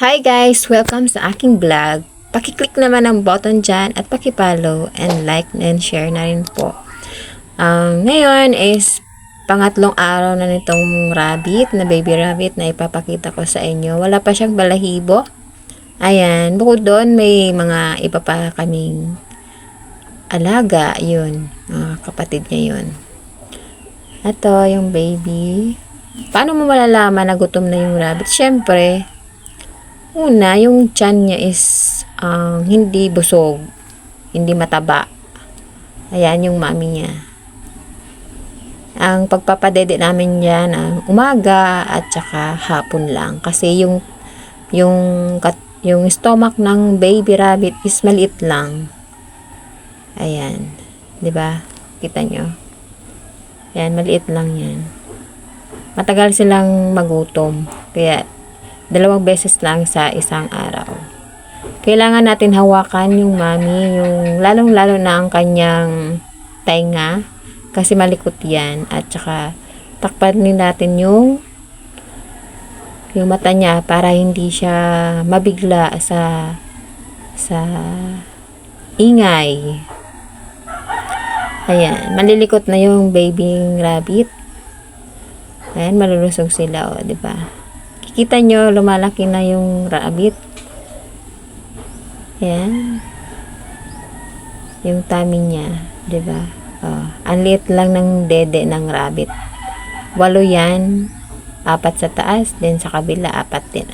Hi guys! Welcome sa aking vlog. Pakiclick naman ang button dyan at pakipollow and like and share na rin po. Ngayon is pangatlong araw na nitong rabbit, na baby rabbit na ipapakita ko sa inyo. Wala pa siyang balahibo. Ayan, bukod doon may mga iba pa kaming alaga, yun. Kapatid niya yun. Ito yung baby. Paano mo malalaman na gutom na yung rabbit? Siyempre, una, yung tiyan niya is hindi busog, hindi mataba. Ayan yung mami niya. Ang pagpapadede namin yan ang umaga at saka hapon lang. Kasi yung stomach ng baby rabbit is maliit lang. Ayan. 'Di ba? Kita nyo? Ayan, maliit lang yan. Matagal silang magutom. Kaya 2 beses lang sa isang araw. Kailangan natin hawakan yung mami, yung lalong-lalo na ang kanyang tainga kasi malikot yan, at saka takpan din natin yung mata niya para hindi siya mabigla sa ingay. Ayan, malilikot na yung baby rabbit. Ayan, malulusog sila, di ba? Kita nyo, lumalaki na yung rabbit. Ayan. Yung tummy niya, 'di ba? Ang liit lang ng dede ng rabbit. 8 yan. 4 sa taas, then sa kabila 4 din.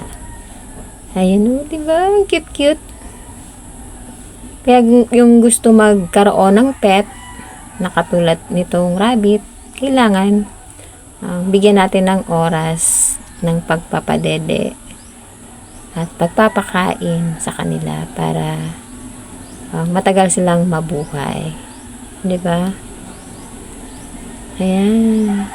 Ayan, 'di ba? Cute. Kaya yung gusto magkaroon ng pet na katulad nitong rabbit, kailangan bigyan natin ng oras ng pagpapadede at pagpapakain sa kanila para matagal silang mabuhay. 'Di ba? Ayan.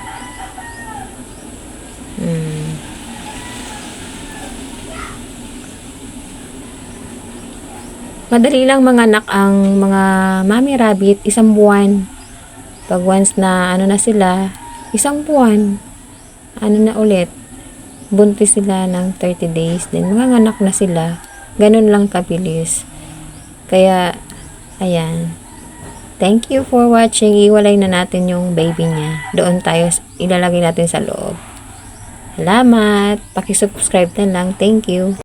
Madali lang manganak ang mga mami rabbit, 1 buwan. Pag once na na sila, 1 buwan, na ulit, buntis sila ng 30 days, then manganak na sila. Ganun lang kabilis. Kaya, ayan. Thank you for watching. Iwalay na natin yung baby niya. Doon tayo, ilalagay natin sa loob. Salamat. Pakisubscribe na lang. Thank you.